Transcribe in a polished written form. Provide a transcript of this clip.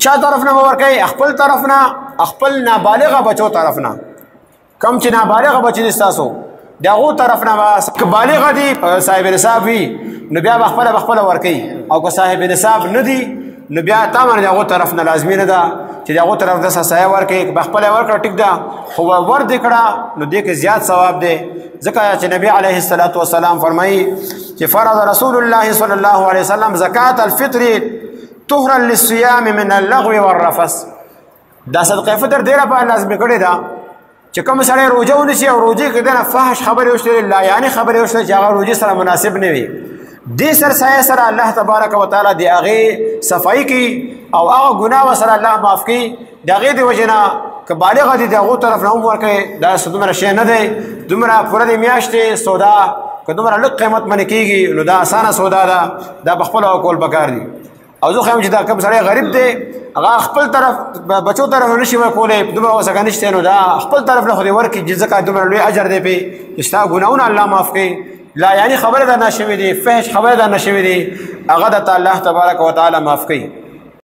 چا طرف نه ورکوي؟ خپل طرف نه، خپل نابالغه بچو طرف نه. کم چې نابالغه بچي دي ستاسو د هغو طرف نه به که بالغه دي صاحب نصاب وي نو بیا به خپله ورکوي، او که صاحب نصاب نه دي نو بیا تا باندې د هغو طرف نه لازمي نه ده چې د هغو طرف د سایه ورکوي. که به خپله یې ورکړه ټیک ده، خو ور دې کړه نو دې کې زیات ثواب دی، ځکه چې نبی علیه الصلاة والسلام فرمایي چې فرض رسول الله صلی الله علیه وسلم زکات الفطر طهرا للصيام من اللغو والرفث. دا صدقه فطر ډېره په لازمي کړې ده چې کوم سړی روژه ونیسي او روژې کې دنه فحش خبرې وشلې، لایانې خبرې وشلې چې هغه روژې سره مناسب نه وي، دې سرسایه سره الله تبارک وتعالی د هغې صفایي کوي او هغه ګناه سره الله معاف کوي. د هغې د وجې نه که بالغه دي د هغو طرف نه هم ورکوي، دا دومره شی نه دی، دومره پوره د میاشتې سودا که دومره لږ قیمت باندې کېږي نو دا اسانه سودا ده، دا په خپله کول پکار دي. او زه خوایم چې دا کوم سړی غریب دی هغه خپل طرف بچو طرف نه شي ورکولی، دومره ورڅخه نشته نو دا خپل طرف نه خو دې ورکړي چې ځکه دومره لوی اجر دی پې چې ستا ګناهونه الله معاف کوي. لا یعنې خبره درنه شوې دي، فحش خبره درنه شوې دي، هغه درته الله تبارک وتعالی معاف کوي.